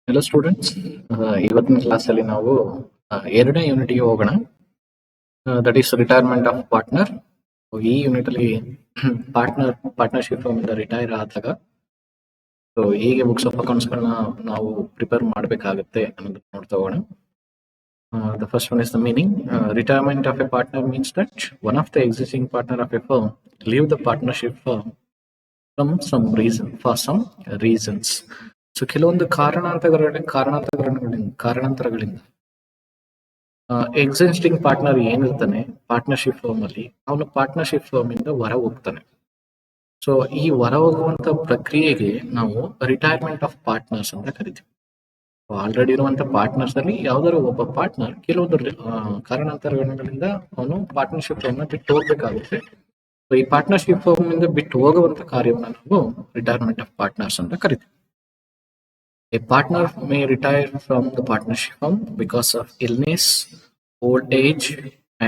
Hello students, ಇವತ್ತಿನ ಕ್ಲಾಸಲ್ಲಿ ನಾವು ಎರಡನೇ ಯೂನಿಟ್ಗೆ ಹೋಗೋಣ. That is retirement of partner. ಈ ಯೂನಿಟ್ ಅಲ್ಲಿ ಪಾರ್ಟ್ನರ್ಶಿಪ್ ಇಂದ ರಿಟೈರ್ ಆದಾಗ ಸೊ ಹೇಗೆ ಬುಕ್ಸ್ ಆಫ್ ಅಕೌಂಟ್ಸ್ಗಳನ್ನ ನಾವು ಪ್ರಿಪೇರ್ ಮಾಡಬೇಕಾಗುತ್ತೆ ಅನ್ನೋದನ್ನ ನೋಡ್ತಾ ಹೋಗೋಣ. The first one is the meaning. Retirement of a partner means that one of the existing partner of a firm leave the partnership firm from some reason, for some reasons. So ಕೆಲವೊಂದು ಕಾರಣಾಂತರಗಳಿಂದ existing partner ಏನಿರ್ತಾನೆ partnership firm ಅಲ್ಲಿ, ಅವನು partnership firm ಇಂದ ಹೊರ ಹೋಗ್ತಾನೆ. So ಈ ಹೊರ ಹೋಗುವಂತ ಪ್ರಕ್ರಿಯೆಗೆ ನಾವು ರಿಟೈರ್ಮೆಂಟ್ ಆಫ್ ಪಾರ್ಟ್ನರ್ಸ್ ಅಂತ ಕರಿತೀವಿ. ಆಲ್ರೆಡಿ ಇರುವಂತ ಪಾರ್ಟ್ನರ್ಸ್ ಅಲ್ಲಿ ಯಾವ್ದಾದ್ರು ಒಬ್ಬ ಪಾರ್ಟ್ನರ್ ಕೆಲವೊಂದು ಕಾರಣಾಂತರಗಳಿಂದ ಅವನು ಪಾರ್ಟ್ನರ್ಶಿಪ್ ಫರ್ಮ್ ನ ಬಿಟ್ಟು ಹೋಗ್ಬೇಕಾಗುತ್ತೆ. ಸೊ ಈ ಪಾರ್ಟ್ನರ್ಶಿಪ್ ಫರ್ಮ್ ಇಂದ ಬಿಟ್ಟು ಹೋಗುವಂತ ಕಾರ್ಯವನ್ನ ನಾವು ರಿಟೈರ್ಮೆಂಟ್ ಆಫ್ ಪಾರ್ಟ್ನರ್ಸ್ ಅಂತ ಕರಿತೀವಿ. A partner may retire from the partnership firm because of illness, old age,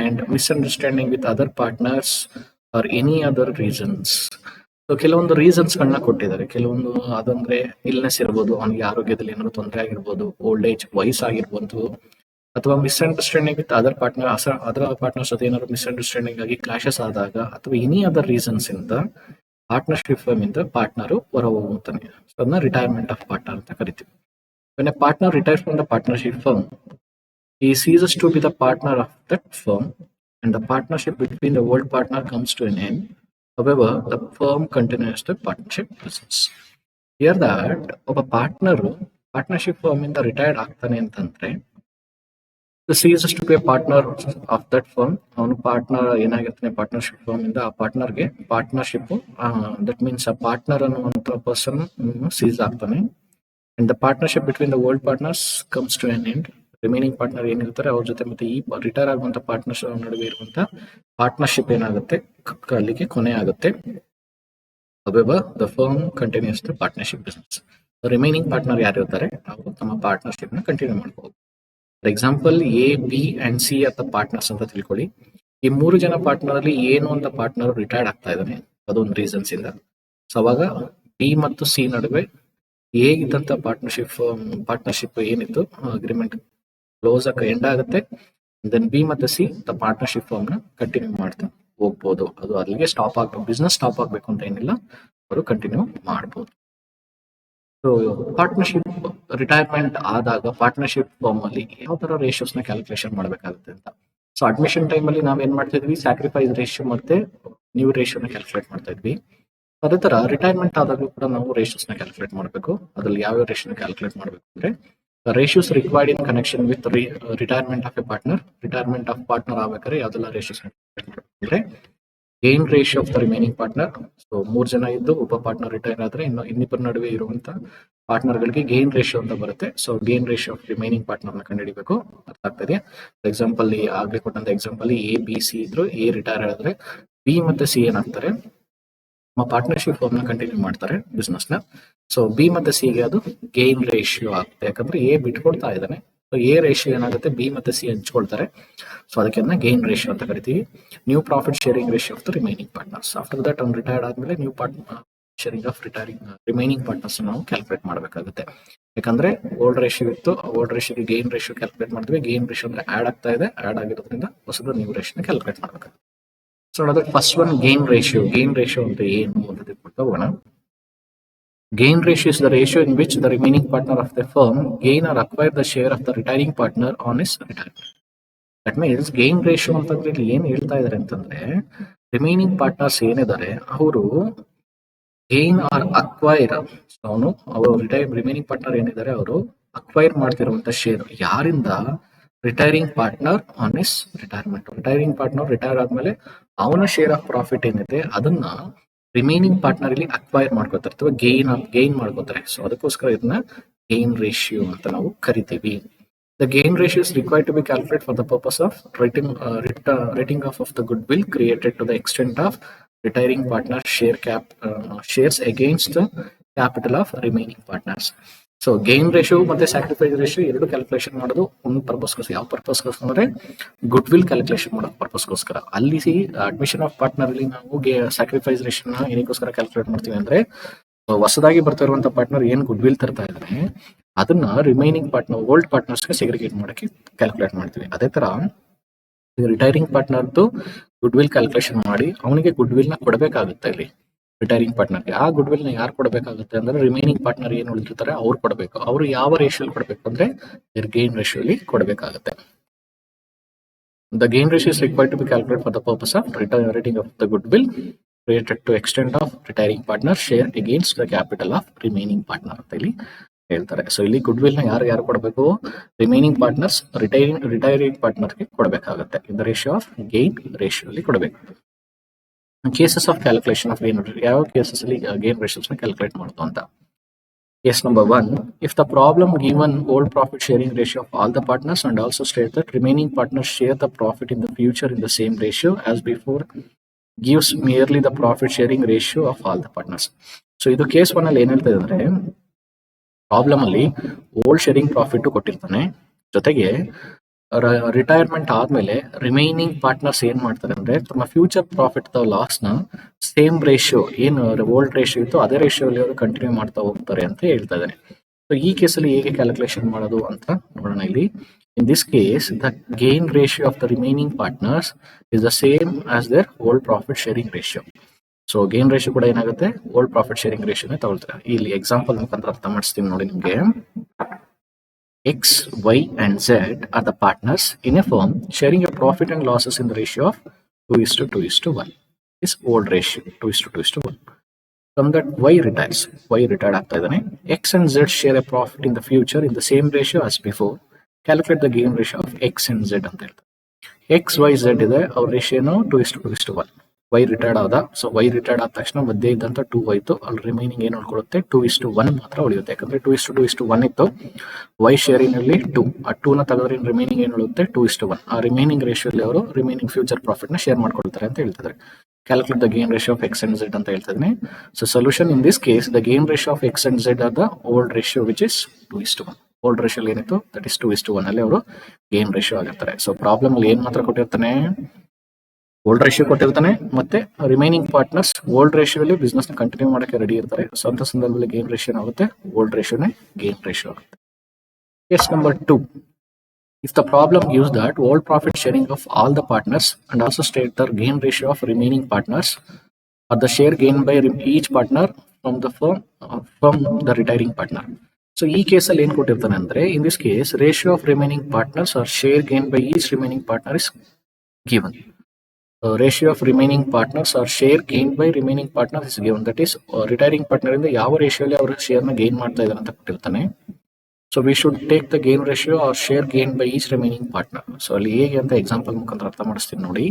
and misunderstanding with other partners or any other reasons. So ಕೆಲವೊಂದು ರೀಸನ್ಸ್ ಗಳನ್ನ ಕೊಟ್ಟಿದ್ದಾರೆ. ಕೆಲವೊಂದು ಅದಂದ್ರೆ ಇಲ್ನೆಸ್ ಇರ್ಬೋದು, ಅವನಿಗೆ ಆರೋಗ್ಯದಲ್ಲಿ ಏನಾದ್ರು ತೊಂದರೆ ಆಗಿರ್ಬೋದು, ಓಲ್ಡ್ ಏಜ್ ವಯಸ್ಸಾಗಿರ್ಬೋದು, ಅಥವಾ ಮಿಸ್ಅಂಡರ್ಸ್ಟ್ಯಾಂಡಿಂಗ್ ವಿತ್ ಅದರ್ ಪಾರ್ಟ್ನರ್ಸ್ ಜೊತೆ ಏನಾದ್ರು ಮಿಸ್ಅಂಡರ್ಸ್ಟ್ಯಾಂಡಿಂಗ್ ಆಗಿ ಕ್ಲಾಶಸ್ ಆದಾಗ, ಅಥವಾ ಎನಿ ಅದರ್ ರೀಸನ್ಸ್ ಇಂದ ಪಾರ್ಟ್ನರ್ಶಿಪ್ ಫರ್ಮ್ ಇಂದ ಪಾರ್ಟ್ನರ್ ಹೊರ ಹೋಗುತ್ತಾನೆ. ಸೊ ಅದನ್ನ ರಿಟೈರ್ಮೆಂಟ್ ಆಫ್ ಪಾರ್ಟ್ನರ್ ಅಂತ ಕರಿತೀವಿ. When a partner retires from the partnership firm, he ceases to be the partner of that firm, and the partnership between the old partner comes to an end. However, the firm continues the partnership business. Here that ಒಬ್ಬ partnership firm ಇಂದ retired ಆಗ್ತಾನೆ ಅಂತಂದ್ರೆ, ceases to be a partner of that firm. ಅವನು partner ಏನಾಗಿರ್ತಾನೆ partnership firm ಇಂದ, ಆ ಪಾರ್ಟ್ನರ್ಗೆ partnership that means ಆ partner ಅನ್ನುವಂತ person seize ಆಗ್ತಾನೆ. And the partnership between the old partners comes to an end. Remaining partner ಏನಿರ್ತಾರೆ ಅವ್ರ ಜೊತೆ ಮತ್ತೆ ಈ ರಿಟೈರ್ ಆಗುವಂತ ಪಾರ್ಟ್ನರ್ಸ್ ನಡುವೆ ಇರುವಂತ ಪಾರ್ಟ್ನರ್ಶಿಪ್ ಏನಾಗುತ್ತೆ ಅಲ್ಲಿಗೆ ಕೊನೆ ಆಗುತ್ತೆ. However, the firm continues the partnership business. Remaining partner ಯಾರು ಇರ್ತಾರೆ ಅವರು ತಮ್ಮ ಪಾರ್ಟ್ನರ್ಶಿಪ್ ನ ಕಂಟಿನ್ಯೂ ಮಾಡಬಹುದು. For example, A, B and C ಅಂತ ಪಾರ್ಟ್ನರ್ಸ್ ಅಂತ ತಿಳ್ಕೊಳ್ಳಿ. ಈ ಮೂರು ಜನ ಪಾರ್ಟ್ನರ್ ಅಲ್ಲಿ ಏನು ಅಂತ ಪಾರ್ಟ್ನರ್ ರಿಟೈರ್ಡ್ ಆಗ್ತಾ ಇದ್ದಾನೆ ಅದೊಂದು ರೀಸನ್ಸ್ ಇಂದ. ಸೊ ಅವಾಗ ಬಿ ಮತ್ತು ಸಿ ನಡುವೆ ಹೇಗಿದ್ದಂತ ಪಾರ್ಟ್ನರ್ಶಿಪ್ ಏನಿತ್ತು ಅಗ್ರಿಮೆಂಟ್ ಕ್ಲೋಸ್ ಆಗಿ ಎಂಡ್ ಆಗುತ್ತೆ. ದೆನ್ ಬಿ ಮತ್ತೆ ಸಿ ದ ಪಾರ್ಟ್ನರ್ಶಿಪ್ ಫರ್ಮ್ ನ ಕಂಟಿನ್ಯೂ ಮಾಡ್ತಾ ಹೋಗ್ಬೋದು. ಅದು ಅಲ್ಲಿಗೆ ಸ್ಟಾಪ್ ಆಗ್ಬೇಕು, ಬಿಸ್ನೆಸ್ ಸ್ಟಾಪ್ ಆಗ್ಬೇಕು ಅಂತ ಏನಿಲ್ಲ, ಅವರು ಕಂಟಿನ್ಯೂ ಮಾಡ್ಬೋದು. ಸೊ ಪಾರ್ಟ್ನರ್ಶಿಪ್ ರಿಟೈರ್ಮೆಂಟ್ ಆದಾಗ ಪಾರ್ಟ್ನರ್ಶಿಪ್ ಫರ್ಮ್ ಅಲ್ಲಿ ಯಾವ ತರ ರೇಷಿಯೋಸ್ ನ ಕ್ಯಾಲ್ಕುಲೇಷನ್ ಮಾಡಬೇಕಾಗುತ್ತೆ ಅಂತ. ಸೊ ಅಡ್ಮಿಷನ್ ಟೈಮ್ ಅಲ್ಲಿ ನಾವ್ ಏನ್ ಮಾಡ್ತಾ ಇದ್ವಿ, ಸ್ಯಾಕ್ರಿಫೈಸ್ ರೇಷಿಯೋ ಮತ್ತೆ ನ್ಯೂ ರೇಷಿಯೋನ ಕ್ಯಾಲ್ಕುಲೇಟ್ ಮಾಡ್ತಾ ಇದ್ವಿ. ಅದೇ ತರ ರಿಟೈರ್ಮೆಂಟ್ ಆದಾಗಲೂ ಕೂಡ ನಾವು ರೇಷಿಯೋಸ್ ನ ಕ್ಯಾಲ್ಕುಲೇಟ್ ಮಾಡಬೇಕು. ಅದ್ರಲ್ಲಿ ಯಾವ ರೇಷಿಯೋ ಕ್ಯಾಲ್ಕುಲೇಟ್ ಮಾಡಬೇಕು ಅಂದ್ರೆ, ratios required in connection with retirement of A partner. Retirement of partner ಆಗ್ಬೇಕಾದ್ರೆ ಯಾವ್ದೆಲ್ಲ ರೇಷಿಯೋಸ್ ಅಂದ್ರೆ, gain ratio of the remaining partner. So 3 ಜನ ಇದ್ದು ಒಬ್ಬ ಪಾರ್ಟ್ನರ್ ರಿಟೈರ್ ಆದ್ರೆ ಇನ್ನಿಬ್ಬರ ನಡುವೆ ಇರುವಂತ ಪಾರ್ಟ್ನರ್ ಗಳಿಗೆ ಗೇನ್ ರೇಷಿಯೋ ಅಂತ ಬರುತ್ತೆ. So gain ratio of remaining partner ನ ಕಂಡುಹಿಡಿಬೇಕು. ಅರ್ಥ ಆಗ್ತದೆ. ಎಕ್ಸಾಂಪಲ್ ಆಗ್ಲೇ ಕೊಟ್ಟಂತ ಎಕ್ಸಾಂಪಲ್, ಎ, ಬಿ, ಸಿ ಇದ್ರು. ಎ ರಿಟೈರ್ ಆದ್ರೆ ಬಿ ಮತ್ತೆ ಸಿ ಏನಾಗ್ತಾರೆ, ಪಾರ್ಟ್ನರ್ಶಿಪ್ ಫರ್ಮ್ ನ ಕಂಟಿನ್ಯೂ ಮಾಡ್ತಾರೆ ಬಿಸ್ನೆಸ್ ನ. ಸೊ ಬಿ ಮತ್ತೆ ಸಿ ಗೆ ಅದು ಗೇನ್ ರೇಷಿಯೋ ಆಗುತ್ತೆ. ಯಾಕಂದ್ರೆ ಎ ಬಿಟ್ಕೊಡ್ತಾ ಇದ್ದಾನೆ. ಸೊ ಎ ರೇಷಿಯೋ ಏನಾಗುತ್ತೆ, ಬಿ ಮತ್ತೆ ಸಿ ಹಂಚ್ಕೊಳ್ತಾರೆ. ಸೊ ಅದಕ್ಕೆ ಗೇನ್ ರೇಷಿಯೋ ಅಂತ ಕರಿತೀವಿ. New profit sharing ratio of the remaining partners. After that ಅವ್ನು ರಿಟೈರ್ಡ್ ಆದ್ಮೇಲೆ new sharing of remaining partners ನಾವು ಕ್ಯಾಲ್ಕುಲೇಟ್ ಮಾಡಬೇಕಾಗುತ್ತೆ. ಯಾಕಂದ್ರೆ ಓಲ್ಡ್ ರೇಷಿಯೋ ಇತ್ತು, ಓಲ್ಡ್ ರೇಷಿಯೋಗೆ ಗೇನ್ ರೇಷಿಯೋ ಕ್ಯಾಲ್ಕುಲೇಟ್ ಮಾಡ್ತೀವಿ. ಗೇನ್ ರೇಷಿಯೋ ಅಂದ್ರೆ ಆಡ್ ಆಗ್ತಾ ಇದೆ, ಆಡ್ ಆಗಿರೋದ್ರಿಂದ ಹೊಸದು ನ್ಯೂ ರೇಷಿಯೋ ಕ್ಯಾಲ್ಕುಲೇಟ್ ಮಾಡಬೇಕಾಗುತ್ತೆ. ಸೊ ಅದಕ್ಕೆ first one gain ratio. Gain ratio ಅಂತ ಏನು ಅಂತ ತಿಳ್ಕೊಳ್ತಾ ಹೋಗೋಣ. Gain ratio is the ratio in which the remaining partner of the firm gain or acquire the share of the retiring partner on his retirement. That means gain ratio ಅಂತಂದ್ರೆ ಇಲ್ಲಿ ಏನ್ ಹೇಳ್ತಾ ಇದಾರೆ ಅಂತಂದ್ರೆ, ರಿಮೈನಿಂಗ್ ಪಾರ್ಟ್ನರ್ಸ್ ಏನಿದ್ದಾರೆ ಅವರು gain R acquire, ಅವರು remaining partner ಏನಿದ್ದಾರೆ ಅವರು ಅಕ್ವೈರ್ ಮಾಡ್ತಿರುವಂತ ಶೇರ್ ಯಾರಿಂದ, retiring partner on his retirement. Retiring partner retire ಆದ್ಮೇಲೆ ಅವನ ಶೇರ್ ಆಫ್ ಪ್ರಾಫಿಟ್ ಏನಿದೆ ಅದನ್ನ ರಿಮೈನಿಂಗ್ ಪಾರ್ಟ್ನರ್ ಇಲ್ಲಿ ಅಕ್ವೈರ್ ಮಾಡ್ಕೋತಾರೆ ಅಥವಾ ಗೇನ್ ಮಾಡ್ಕೋತಾರೆ. ಸೊ ಅದಕ್ಕೋಸ್ಕರ ಇದನ್ನ ಗೇನ್ ರೇಷಿಯೋ ಅಂತ ನಾವು ಕರಿತೀವಿ. The gain ratio is required to be calculate for the purpose of writing of the goodwill created to the extent of retiring partner shares against the capital of remaining partners. So gain ratio ಮತ್ತೆ sacrifice ratio ಎರಡು calculation ಮಾಡೋದು ಒಂದು ಪರ್ಪಸ್ಗೋಸ್ಕರ. ಯಾವ ಪರ್ಪಸ್ಗೋಸ್ಕರ ಅಂದ್ರೆ, good will calculation ಮಾಡೋ ಪರ್ಪಸ್ಗೋಸ್ಕರ. ಅಲ್ಲಿ admission of partner ಅಲ್ಲಿ ನಾವು ಸ್ಯಾಕ್ರಿಫೈಸ್ ರೇಷಿಯೋನ ಏನಕ್ಕೋಸ್ಕರ ಕ್ಯಾಲ್ಕುಲೇಟ್ ಮಾಡ್ತೀವಿ ಅಂದ್ರೆ, ಹೊಸದಾಗಿ ಬರ್ತಾ ಇರುವಂತ ಪಾರ್ಟ್ನರ್ ಏನ್ ಗುಡ್ ವಿಲ್ ತರ್ತಾ ಇದ್ದಾನೆ ಅದನ್ನ ರಿಮೈನಿಂಗ್ ಪಾರ್ಟ್ನರ್ ಓಲ್ಡ್ ಪಾರ್ಟ್ನರ್ಸ್ಗೆ ಸೆಗ್ರಿಗೇಟ್ ಮಾಡಕ್ಕೆ ಕ್ಯಾಲ್ಕುಲೇಟ್ ಮಾಡ್ತೀವಿ. ಅದೇ ತರ ರಿಟೈರಿಂಗ್ ಪಾರ್ಟ್ನರ್ದು ಗುಡ್ ವಿಲ್ ಕ್ಯಾಲ್ಕುಲೇಷನ್ ಮಾಡಿ ಅವನಿಗೆ ಗುಡ್ ವಿಲ್ ನ ಕೊಡಬೇಕಾಗುತ್ತೆ. ಇಲ್ಲಿ ರಿಟೈರಿಂಗ್ ಪಾರ್ಟ್ನರ್ಗೆ ಆ ಗುಡ್ ವಿಲ್ ನ ಯಾರು ಕೊಡಬೇಕಾಗುತ್ತೆ ಅಂದ್ರೆ ರಿಮೈನಿಂಗ್ ಪಾರ್ಟ್ನರ್ ಏನು ಉಳಿದಿರ್ತಾರೆ ಅವ್ರು ಕೊಡಬೇಕು. ಅವರು ಯಾವ ರೇಷಿಯೋಲಿ ಕೊಡಬೇಕು ಅಂದ್ರೆ ಗೇನ್ ರೇಷಿಯೋಲಿ ಕೊಡಬೇಕಾಗುತ್ತೆ. The gain ratio is required to be calculated for the purpose of rating of the goodwill related to extent of retiring partner share against the capital of remaining partner ಅಂತ ಇಲ್ಲಿ ಹೇಳ್ತಾರೆ. ಸೊ ಇಲ್ಲಿ good will ನ ಯಾರು ಕೊಡಬೇಕು? Remaining partners retiring ಪಾರ್ಟ್ನರ್ಗೆ ಕೊಡಬೇಕಾಗುತ್ತೆ. In the ratio of gain ರೇಷಿಯೋಲಿ ಕೊಡಬೇಕು. Cases of calculation of gain ಯಾವ ಕೇಸಸ್ ಅಲ್ಲಿ ಗೇನ್ ರೇಷಿಯೋಸ್ ನ ಕ್ಯಾಲ್ಕುಲೇಟ್ ಮಾಡೋದು ಅಂತ. Case number 1, if the problem given old profit sharing ratio of all the partners and also state that remaining partners share the profit in the future in the same ratio as before gives merely the profit sharing ratio of all the partners. So ಇದು case 1 ಅಲ್ಲಿ ಏನ್ ಹೇಳ್ತಾ ಇದ್ದಾರೆ, problem ಅಲ್ಲಿ old sharing profit ಕೊಟ್ಟಿರ್ತಾನೆ, ಜೊತೆಗೆ retirement ಆದ್ಮೇಲೆ remaining partners ಏನ್ ಮಾಡ್ತಾರೆ ಅಂದ್ರೆ ತಮ್ಮ ಫ್ಯೂಚರ್ ಪ್ರಾಫಿಟ್ ಲಾಸ್ ನ ಸೇಮ್ ರೇಷಿಯೋ ಏನು ಓಲ್ಡ್ ರೇಷಿಯೋ ಇತ್ತು ಅದೇ ರೇಷಿಯೋಲಿ ಅವರು ಕಂಟಿನ್ಯೂ ಮಾಡ್ತಾ ಹೋಗ್ತಾರೆ ಅಂತ ಹೇಳ್ತಾ ಇದ್ದಾನೆ. ಸೊ ಈ ಕೇಸಲ್ಲಿ ಹೇಗೆ ಕ್ಯಾಲ್ಕುಲೇಷನ್ ಮಾಡೋದು ಅಂತ ನೋಡೋಣ. ಇಲ್ಲಿ in this case the gain ratio of the remaining partners is the same as their old profit sharing ratio. So gain ratio ಕೂಡ ಏನಾಗುತ್ತೆ ಓಲ್ಡ್ ಪ್ರಾಫಿಟ್ ಶೇರಿಂಗ್ ರೇಷಿಯೋನೇ ತಗೊಳ್ತಾರೆ. ಇಲ್ಲಿ ಎಕ್ಸಾಂಪಲ್ ಮುಖಾಂತರ ಅರ್ಥ ಮಾಡಿಸ್ತೀನಿ ನೋಡಿ ನಿಮ್ಗೆ. X, Y, and Z are the partners in a firm sharing a profit and losses in the ratio of 2:2:1. This old ratio 2:2:1. From that Y retires. Y retired ಆಗ್ತಾ ಇದ್ದಾನೆ. X and Z share a profit in the future in the same ratio as before. Calculate the gain ratio of X and Z ಅಂತ ಹೇಳ್ತಾರೆ. X, Y, Z ಇದೆ, ಅವ್ರ ರೇಷಿಯೋನು 2:2:1. Y retired ಆದ. So Y retired ಆದ ತಕ್ಷಣ ಮಧ್ಯೆ ಇದ್ದಂತ 2 ಹೋಯ್ತು. ಅಲ್ಲಿ ರಿಮೈನಿಂಗ್ ಏನು ಉಳ್ಕೊಳ್ಳುತ್ತೆ 2:1 ಮಾತ್ರ ಉಳಿಯುತ್ತೆ. ಯಾಕಂದ್ರೆ 2:2:1 ಇತ್ತು. Y ಶೇರಿಂಗ್ ಅಲ್ಲಿ 2, ಆ 2 ನ ತೆಗೆದ್ರೆ ರಿಮೈನಿಂಗ್ ಏನು ಉಳಿಯುತ್ತೆ 2:1. ಆ ರಿಮೈನಿಂಗ್ ರೇಷಿಯೋಲಿ ಅವರು ರಿಮೈನಿಂಗ್ ಫ್ಯೂಚರ್ ಪ್ರಾಫಿಟ್ ನ ಶೇರ್ ಮಾಡ್ಕೊಳ್ತಾರೆ ಅಂತ ಹೇಳ್ತಿದ್ದಾರೆ. Calculate the gain ratio of X and Z ಅಂತ ಹೇಳ್ತಿದ್ದೀನಿ. So solution in this case the gain ratio of X and Z are the old ratio which is 2:1. Old ratio ಏನಿತ್ತು that is 2:1 ಅಲ್ಲಿ ಅವರು gain ratio ಆಗಿರ್ತಾರೆ. So problem ಅಲ್ಲಿ ಏನ್ ಮಾತ್ರ ಕೊಟ್ಟಿರ್ತಾನೆ ಓಲ್ಡ್ ರೇಷಿಯೋ ಕೊಟ್ಟಿರ್ತಾನೆ, ಮತ್ತೆ ರಿಮೈನಿಂಗ್ ಪಾರ್ಟ್ನರ್ಸ್ ಓಲ್ಡ್ ರೇಷಿಯೋಲಿ ಬಿಸ್ನೆಸ್ ನ ಕಂಟಿನ್ಯೂ ಮಾಡಕ್ಕೆ ರೆಡಿ ಇರ್ತಾರೆ. ಸೊ ಅಂತ ಸಂದರ್ಭದಲ್ಲಿ ಗೇನ್ ರೇಷಿಯೋ ಆಗುತ್ತೆ ಓಲ್ಡ್ ರೇಷಿಯೋನೇ ಗೇನ್ ರೇಷಿಯೋ ಆಗುತ್ತೆ. Case number 2, if the problem gives that old profit sharing of all the partners and also state the gain ratio of remaining partners or the share gained by each partner from the firm from the retiring partner. So ಈ ಕೇಸಲ್ಲಿ ಏನ್ ಕೊಟ್ಟಿರ್ತಾನೆ ಅಂದ್ರೆ in this case ratio of remaining partners are share gain by each remaining partner is given. Ratio of remaining partners are share gain by remaining partners is given. That is retiring partner ಇಂದ ಯಾವ ರೇಷಿಯೋಲಿ ಅವರು share ನ gain ಮಾಡ್ತಾ ಇದ್ದಾರೆ ಅಂತ ಕೊಟ್ಟಿರ್ತಾನೆ. So we should take the gain ratio or share gain by each remaining partner. So ಅಲ್ಲಿ ಹೇಗೆ ಅಂತ ಎಕ್ಸಾಂಪಲ್ ಮುಖಾಂತರ ಅರ್ಥ ಮಾಡಿಸ್ತೀನಿ ನೋಡಿ.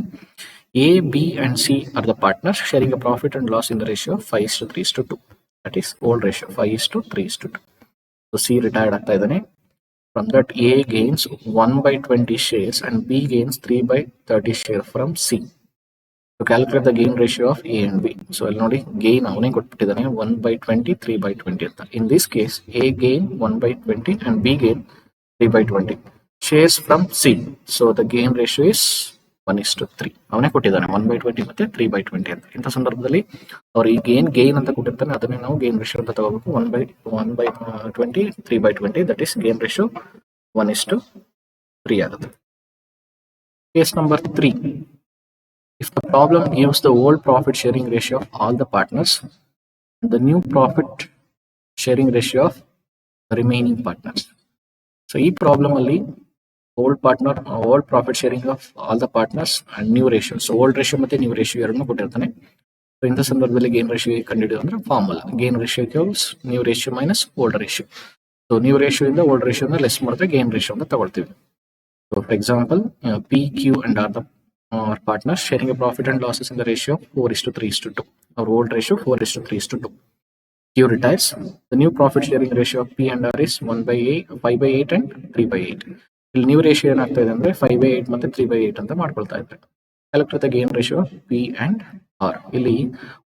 A, B and C are the partners sharing a profit and loss in the ratio of 5:3:2. That is old ratio 5:3:2. So C retired ಆಗ್ತಾ ಇದ್ದಾನೆ. From that A gains 1/20 shares and B gains 3/30 share from C. So calculate the gain ratio of A and B. So ಅಲ್ಲಿ ನೋಡಿ gain ಅವನೇ ಕೊಟ್ಬಿಟ್ಟಿದ್ದಾನೆ 1/20 3/20 ಅಂತ. In this case A gain 1/20 and B gain 3/20 shares from C. So the gain ratio is 1:3. ಅವನೇ ಕೊಟ್ಟಿದ್ದಾನೆ 1/20 ಮತ್ತೆ 3/20 ಅಂತ. ಇಂಥ ಸಂದರ್ಭದಲ್ಲಿ ಅವ್ರು ಈ ಗೇನ್ ಅಂತ ಕೊಟ್ಟಿರ್ತಾನೆ, ಅದನ್ನೇ ನಾವು ಗೇನ್ ರೇಷಿಯೋ ಅಂತ ತಗೋಬೇಕು. 1/20 3/20 ದಟ್ ಇಸ್ ಗೇನ್ ರೇಷಿಯೋ 1:3 ಆಗುತ್ತೆ. Case number 3, if the problem gives the old profit sharing ratio of all the partners and the new profit sharing ratio of the remaining partners. So ಈ problem ಅಲ್ಲಿ old profit sharing of all the partners and new ratio. So old ratio ಮತ್ತೆ new ratio ಎರಡನ್ನೂ ಕೊಟ್ಟಿರ್ತಾನೆ. So ಇಂಥ ಸಂದರ್ಭದಲ್ಲಿ gain ratio ಕಂಡುಹಿಡಿಯೋದು ಅಂದ್ರೆ formula gain ratio equals new ratio minus old ratio. So new ratio ಇಂದ old ರೇಷಿಯೋನ less ಮಾಡಿದ್ರೆ ಗೇನ್ ರೇಷಿಯೋ ಅಂತ ತಗೊಳ್ತೀವಿ. So for example P, Q and R the partners sharing a profit and losses in the ratio 4:3:2. Our old ratio 4:3:2. Q retires. The new profit sharing ratio of P and R is 1/8, 5/8 and 3/8. ಇಲ್ಲಿ new ratio ಏನಾಗ್ತಾ ಇದೆ ಅಂದ್ರೆ 5/8 ಮತ್ತೆ 3/8 ಅಂತ ಮಾಡ್ಕೊಳ್ತಾ ಇದ್ದಾರೆ. Calculate gain ratio P and R. ಇಲ್ಲಿ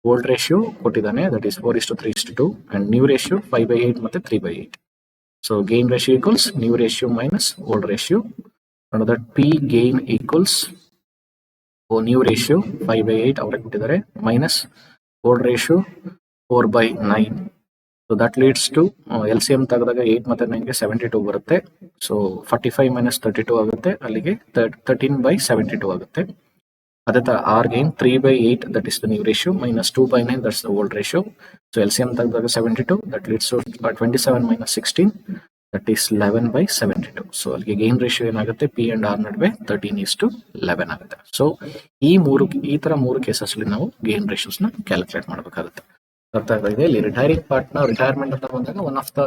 old ratio ಕೊಟ್ಟಿದ್ದಾನೆ that is 4:3:2 and new ratio 5/8 ಮತ್ತೆ 3/8. So gain ratio equals new ratio minus old ratio. That P gain equals new ratio 5/8 ಅವರೇ ಕೊಟ್ಟಿದ್ದಾರೆ minus old ratio 4/9. So that leads to LCM ತೆಗೆದಾಗ 8 ಮತ್ತೆ 9 ಗೆ 72 ಬರುತ್ತೆ. So 45 minus 32 ಆಗುತ್ತೆ, ಅಲ್ಲಿಗೆ 13/72 ಆಗುತ್ತೆ. ಅದೇ ತರ R gain 3/8 that is the new ratio minus 2/9 that's the old ratio. So LCM ತೆಗೆದಾಗ 72 that leads to 27 minus 16 that is 11/72. So ಅಲ್ಲಿಗೆ ಗೇನ್ ರೇಷಿಯೋ ಏನಾಗುತ್ತೆ, ಪಿ ಅಂಡ್ ಆರ್ ನಡುವೆ 13:11 ಆಗುತ್ತೆ. ಸೊ ಈ ತರ ಮೂರು ಕೇಸಸ್ ಅಲ್ಲಿ ನಾವು ಗೇನ್ ರೇಷಿಯೋಸ್ ನ ಕ್ಯಾಲ್ಕುಲೇಟ್ ಮಾಡಬೇಕಾಗುತ್ತೆ. ಅರ್ಥ ಆಗ್ತಾ ಇದೆ. ಇಲ್ಲಿ ರಿಟೈರಿಂಗ್ ಪಾರ್ಟ್ನರ್ ರಿಟೈರ್ಮೆಂಟ್ ಅಂತ ಬಂದಾಗ one of the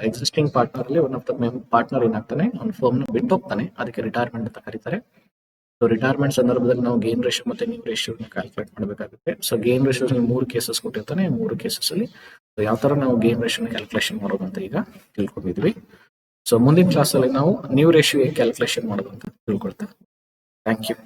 existing partner ಅಲ್ಲಿ ಒನ್ ಆಫ್ ದ ಪಾರ್ಟ್ನರ್ ಏನಾಗ್ತಾನೆ, ಅವ್ನ ಫರ್ಮ್ ನ ಬಿಟ್ಟು ಹೋಗ್ತಾನೆ, ಅದಕ್ಕೆ ರಿಟೈರ್ಮೆಂಟ್ ಅಂತ ಕರೀತಾರೆ. ಸೊ ರಿಟೈರ್ಮೆಂಟ್ ಸಂದರ್ಭದಲ್ಲಿ ನಾವು ಗೇನ್ ರೇಷಿಯೋ ಮತ್ತೆ ನ್ಯೂ ರೇಷಿಯೋ ಕ್ಯಾಲ್ಕುಲೇಟ್ ಮಾಡಬೇಕಾಗುತ್ತೆ. ಸೊ ಗೇನ್ ರೇಷಿಯೋಸ್ ಮೂರು ಕೇಸಸ್ ಕೊಟ್ಟಿರ್ತಾನೆ. ಮೂರು ಕೇಸಸ್ ಅಲ್ಲಿ ಯಾವ ತರ ನಾವು ಗೇನ್ ರೇಷಿಯೋ ಕ್ಯಾಲ್ಕುಲೇಷನ್ ಮಾಡೋದು ಅಂತ ಈಗ ತಿಳ್ಕೊಂಡಿದ್ವಿ. ಸೊ ಮುಂದಿನ ಕ್ಲಾಸ್ ಅಲ್ಲಿ ನಾವು ನ್ಯೂ ರೇಷಿಯೋ ಕ್ಯಾಲ್ಕುಲೇಷನ್ ಮಾಡೋದು ಅಂತ ತಿಳ್ಕೊಳ್ತಾ. Thank you.